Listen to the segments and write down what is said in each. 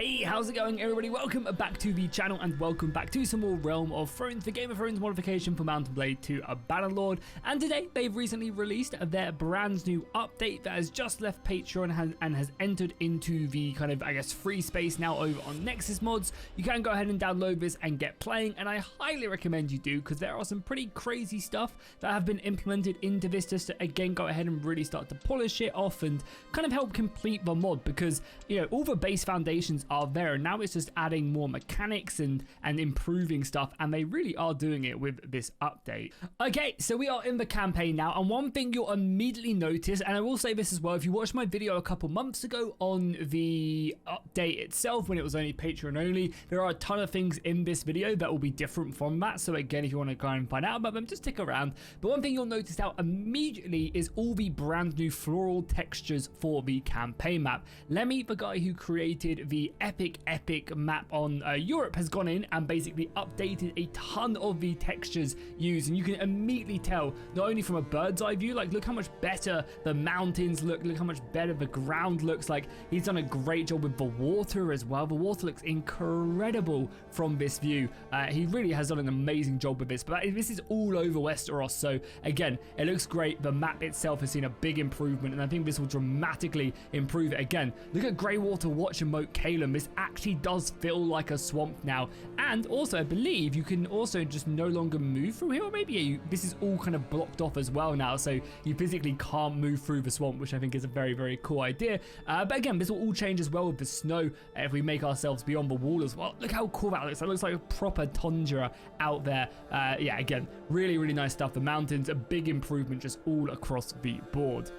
Hey, how's it going everybody? Welcome back to the channel and welcome back to some more Realm of Thrones, the Game of Thrones modification for Mount & Blade to a Bannerlord. And today they've recently released their brand new update that has just left Patreon and has entered into the kind of, I guess, free space now over on nexusmods. You can go ahead and download this and get playing, and I highly recommend you do, because there are some pretty crazy stuff that have been implemented into this just to, again, go ahead and really start to polish it off and kind of help complete the mod, because, you know, all the base foundations are there, and now it's just adding more mechanics and improving stuff, and they really are doing it with this update. Okay, so we are in the campaign now, and one thing you'll immediately notice, and I will say this as well, if you watched my video a couple months ago on the update itself when it was only Patreon only, there are a ton of things in this video that will be different from that. So again, if you want to go and find out about them, just stick around. But one thing you'll notice out immediately is all the brand new floral textures for the campaign map. Lemmy, the guy who created the epic map on Europe, has gone in and basically updated a ton of the textures used, and you can immediately tell, not only from a bird's eye view, like look how much better the mountains look how much better the ground looks. Like, he's done a great job with the water as well. The water looks incredible from this view. He really has done an amazing job with this, but this is all over Westeros, so again, it looks great. The map itself has seen a big improvement, and I think this will dramatically improve it. Again, look at Greywater Watch and Moat Caelum. This actually does feel like a swamp now, and also I believe you can also just no longer move through here, or maybe this is all kind of blocked off as well now, so you physically can't move through the swamp, which I think is a very cool idea. But again, this will all change as well with the snow if we make ourselves beyond the wall as well. Look how cool that looks. That looks like a proper tundra out there. Yeah, again, really nice stuff. The mountains, a big improvement just all across the board.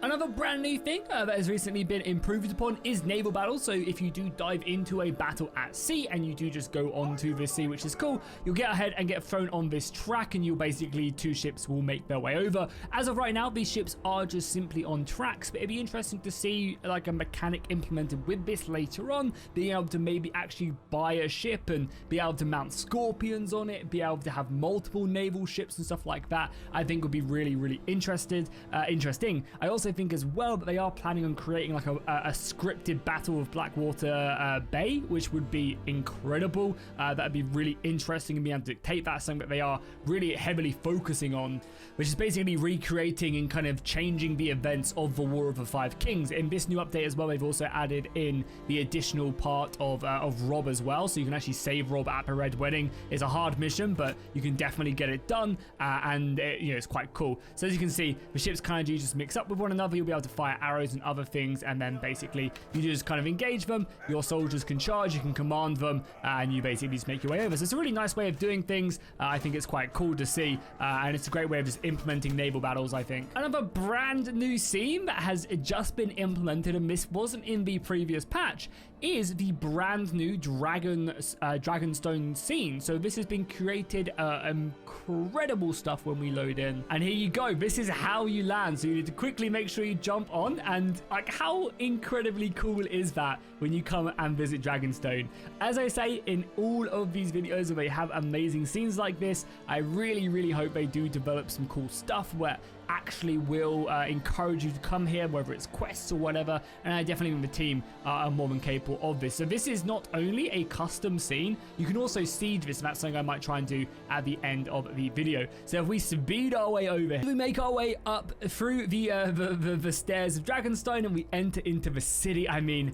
Another brand new thing that has recently been improved upon is Naval Battle. So if you do dive into a battle at sea and you do just go onto the sea, which is cool, you'll get ahead and get thrown on this track, and you'll basically, two ships will make their way over. As of right now, these ships are just simply on tracks, but it'd be interesting to see like a mechanic implemented with this later on, being able to maybe actually buy a ship and be able to mount scorpions on it, be able to have multiple naval ships and stuff like that. I think would be really interesting. I also think as well that they are planning on creating like a scripted battle of Blackwater Bay, which would be incredible. That'd be really interesting and be able to dictate. That's something that they are really heavily focusing on, which is basically recreating and kind of changing the events of the War of the Five Kings. In this new update as well, they've also added in the additional part of Robb as well, so you can actually save Robb at the Red Wedding. It's a hard mission, but you can definitely get it done, and you know, it's quite cool. So as you can see, the ships kind of do just mix up with one another. You'll be able to fire arrows and other things, and then basically you just kind of engage them. Your soldiers can charge, you can command them, and you basically just make your way over. So it's a really nice way of doing things. I think it's quite cool to see, and it's a great way of just implementing naval battles, I think. Another brand new scene that has just been implemented, and this wasn't in the previous patch, is the brand new Dragonstone scene. So this has been created, incredible stuff when we load in, and here you go. This is how you land, so you need to quickly make sure you jump on, and like, how incredibly cool is that when you come and visit Dragonstone? As I say in all of these videos where they have amazing scenes like this, I really hope they do develop some cool stuff where actually will encourage you to come here, whether it's quests or whatever, and I definitely think the team are more than capable of this. So this is not only a custom scene, you can also siege this, and that's something I might try and do at the end of the video. So if we speed our way over, we make our way up through the stairs of Dragonstone, and we enter into the city. I mean,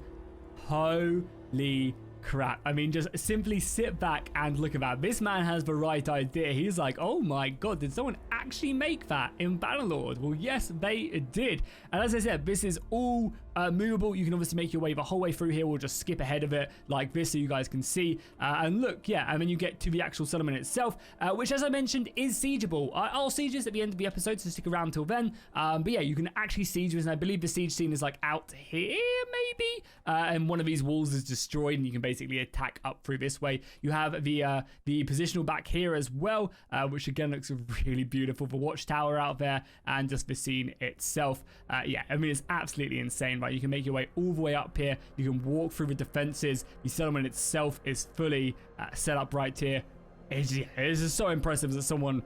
holy crap. I mean, just simply sit back and look at that. This man has the right idea. He's like, oh my god, did someone actually make that in Bannerlord? Well, yes, they did. And as I said, this is all movable. You can obviously make your way the whole way through here. We'll just skip ahead of it like this so you guys can see. And look, yeah, and then you get to the actual settlement itself, which, as I mentioned, is siegeable. I'll siege this at the end of the episode, so stick around till then. But yeah, you can actually siege this, and I believe the siege scene is like out here, maybe? And one of these walls is destroyed, and you can basically attack up through this way. You have the positional back here as well, which again looks really beautiful. The watchtower out there, and just the scene itself. Yeah, I mean, it's absolutely insane, right? You can make your way all the way up here. You can walk through the defenses. The settlement itself is fully set up right here. It's just so impressive that someone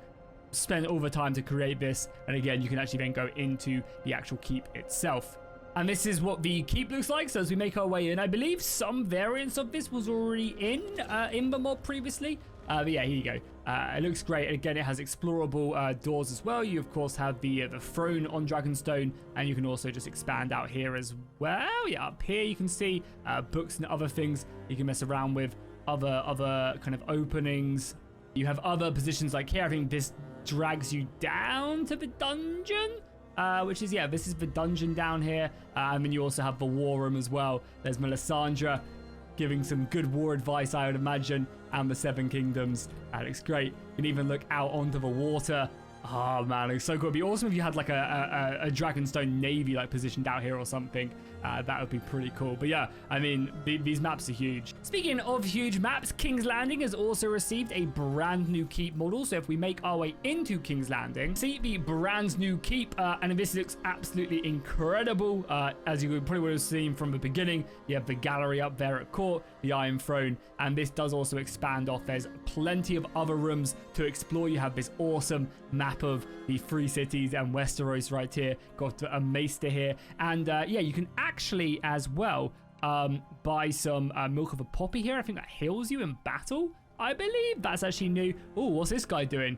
spent all the time to create this. And again, you can actually then go into the actual keep itself. And this is what the keep looks like. So as we make our way in, I believe some variants of this was already in the mod previously. But yeah, here you go. It looks great. And again, it has explorable doors as well. You, of course, have the throne on Dragonstone. And you can also just expand out here as well. Yeah, up here you can see books and other things you can mess around with. Other kind of openings. You have other positions like here. I think this drags you down to the dungeon. Which is, yeah, this is the dungeon down here. And then you also have the war room as well. There's Melisandre giving some good war advice, I would imagine, and the Seven Kingdoms. That looks great. You can even look out onto the water. Oh man, it's so cool. It'd be awesome if you had like a Dragonstone Navy like positioned out here or something. That would be pretty cool. But yeah, I mean, these maps are huge. Speaking of huge maps, King's Landing has also received a brand new keep model. So if we make our way into King's Landing, see the brand new keep, and this looks absolutely incredible. As you probably would have seen from the beginning, you have the gallery up there at court, the Iron Throne, and this does also expand off. There's plenty of other rooms to explore. You have this awesome map of the 3 cities and Westeros right here. Got a maester here, and yeah, you can actually as well buy some milk of a poppy here. I think that heals you in battle. I believe that's actually new. Oh, what's this guy doing?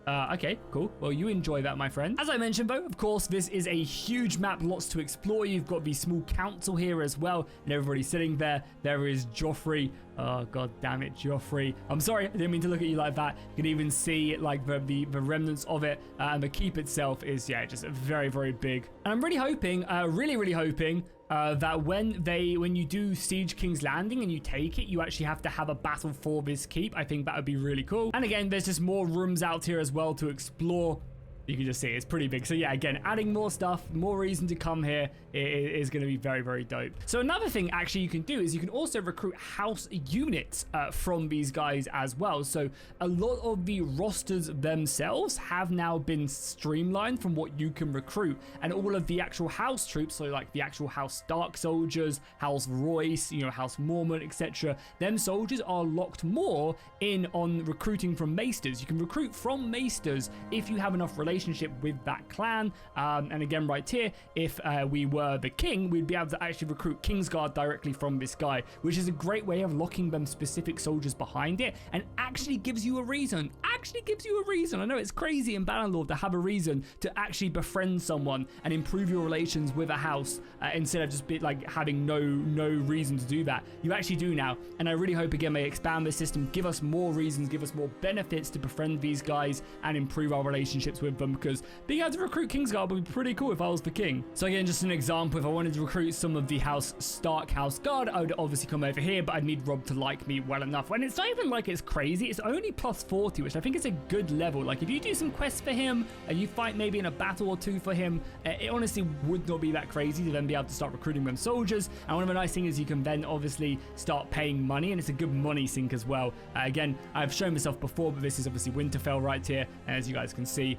Okay, cool. Well, you enjoy that, my friend. As I mentioned, though, of course, this is a huge map, lots to explore. You've got the small council here as well, and everybody sitting there. There is Joffrey. Oh, god damn it, Joffrey. I'm sorry, I didn't mean to look at you like that. You can even see like the remnants of it, and the keep itself is, yeah, just very, very big. And I'm really hoping, really hoping that when you do siege King's Landing and you take it, you actually have to have a battle for this keep. I think that would be really cool. And again, there's just more rooms out here as well to explore. You can just see it's pretty big. So yeah, again, adding more stuff, more reason to come here is going to be very, very dope. So another thing actually you can do is you can also recruit house units from these guys as well. So a lot of the rosters themselves have now been streamlined from what you can recruit, and all of the actual house troops, so like the actual House Stark soldiers, House Royce, you know, House Mormont, etc. Them soldiers are locked more in on recruiting from maesters. You can recruit from maesters if you have enough relationship with that clan, and again right here, if we were the king, we'd be able to actually recruit Kingsguard directly from this guy, which is a great way of locking them specific soldiers behind it, and actually gives you a reason. I know it's crazy in Bannerlord to have a reason to actually befriend someone and improve your relations with a house, instead of just like having no reason to do that. You actually do now, and I really hope again they expand the system, give us more reasons, give us more benefits to befriend these guys and improve our relationships with them, because being able to recruit Kingsguard would be pretty cool if I was the king. So again, just an example, if I wanted to recruit some of the House Stark House Guard, I would obviously come over here, but I'd need Rob to like me well enough. And it's not even like it's crazy, it's only plus 40, which I think is a good level. Like if you do some quests for him and you fight maybe in a battle or two for him, it honestly would not be that crazy to then be able to start recruiting them soldiers. And one of the nice things is you can then obviously start paying money, and it's a good money sink as well. Again, I've shown myself before, but this is obviously Winterfell right here, and as you guys can see,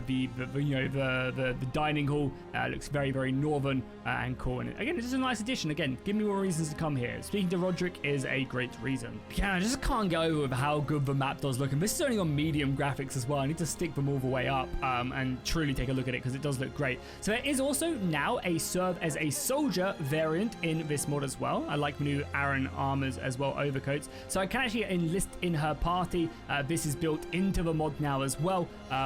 the dining hall looks very, very northern and cool. And again, it's just a nice addition. Again, give me more reasons to come here. Speaking to Roderick is a great reason. Yeah, I just can't get over with how good the map does look, and this is only on medium graphics as well. I need to stick them all the way up and truly take a look at it, because it does look great. So there is also now a serve as a soldier variant in this mod as well. I like the new Aaron armors as well, overcoats, so I can actually enlist in her party. This is built into the mod now as well,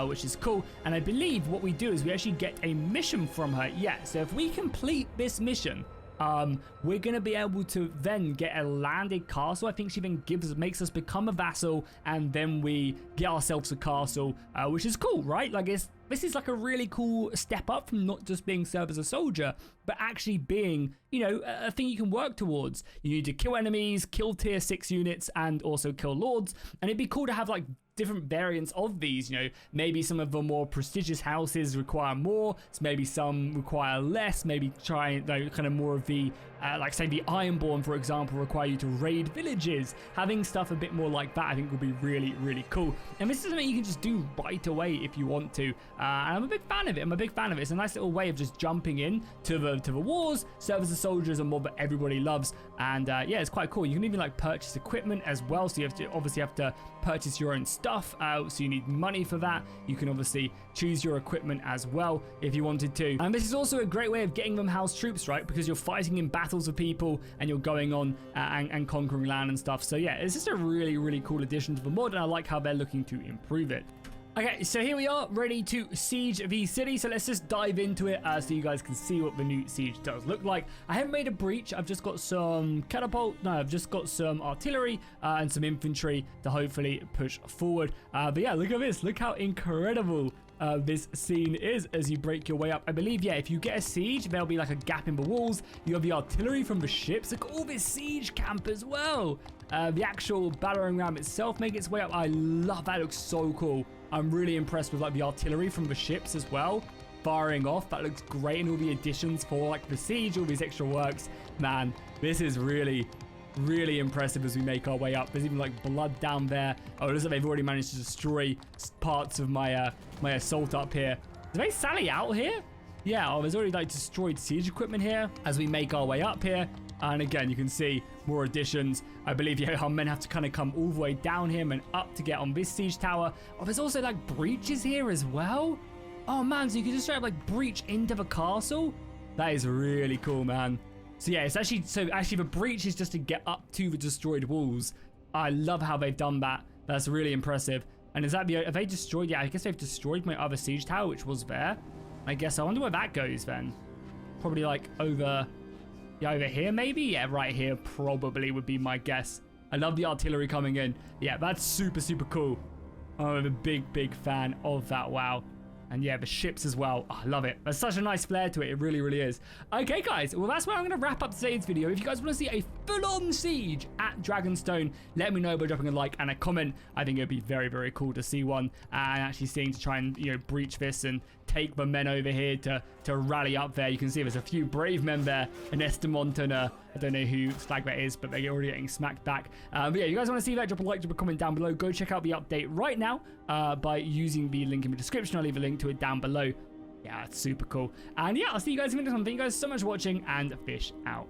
which is cool. And I believe what we do is we actually get a mission from her. Yeah, so if we complete this mission, we're going to be able to then get a landed castle. I think she then makes us become a vassal, and then we get ourselves a castle, which is cool, right? Like this is like a really cool step up from not just being served as a soldier, but actually being, you know, a thing you can work towards. You need to kill enemies, kill tier 6 units, and also kill lords. And it'd be cool to have like different variants of these. You know, maybe some of the more prestigious houses require more, so maybe some require less. Maybe try kind of more of the like say the Ironborn, for example, require you to raid villages. Having stuff a bit more like that I think would be really, really cool. And this is something you can just do right away if you want to, and I'm a big fan of it. It's a nice little way of just jumping in to the wars, serve as a soldier is a mod that everybody loves, and yeah, it's quite cool. You can even like purchase equipment as well, so you obviously have to purchase your own stuff stuff, so you need money for that. You can obviously choose your equipment as well if you wanted to. And this is also a great way of getting them house troops, right? Because you're fighting in battles with people and you're going on and conquering land and stuff. So yeah, it's just a really, really cool addition to the mod, and I like how they're looking to improve it. Okay, so here we are, ready to siege the city. So let's just dive into it so you guys can see what the new siege does look like. I haven't made a breach. I've just got some I've just got some artillery and some infantry to hopefully push forward. But yeah, look at this. Look how incredible this scene is as you break your way up. I believe, yeah, if you get a siege, there'll be like a gap in the walls. You have the artillery from the ships. Look at all this siege camp as well. The actual battering ram itself make its way up. I love that. It looks so cool. I'm really impressed with like the artillery from the ships as well, firing off. That looks great, and all the additions for like the siege, all these extra works. Man, this is really, really impressive as we make our way up. There's even like blood down there. Oh, it looks like they've already managed to destroy parts of my my assault up here. Did they sally out here? Yeah, oh, there's already like destroyed siege equipment here as we make our way up here. And again, you can see more additions. I believe, yeah, our men have to kind of come all the way down here and up to get on this siege tower. Oh, there's also like breaches here as well. Oh man, so you can just straight up like breach into the castle. That is really cool, man. So yeah, it's actually, the breach is just to get up to the destroyed walls. I love how they've done that. That's really impressive. And is that have they destroyed? Yeah, I guess they've destroyed my other siege tower, which was there. I guess I wonder where that goes then. Probably like over... Yeah, over here maybe? Yeah, right here probably would be my guess. I love the artillery coming in. Yeah, that's super, super cool. I'm a big, big fan of that. Wow. And yeah, the ships as well. Oh, I love it. There's such a nice flair to it. It really, really is. Okay, guys. Well, that's where I'm going to wrap up today's video. If you guys want to see a full-on siege at Dragonstone, let me know by dropping a like and a comment. I think it'd be very, very cool to see one and actually seeing to try and, you know, breach this and take the men over here to rally up there. You can see there's a few brave men there. An Estamont and I don't know who flag that is, but they're already getting smacked back. But yeah, you guys want to see that, drop a like, drop a comment down below. Go check out the update right now by using the link in the description. I'll leave a link to it down below. Yeah, it's super cool. And yeah, I'll see you guys in the next one. Thank you guys so much for watching, and fish out.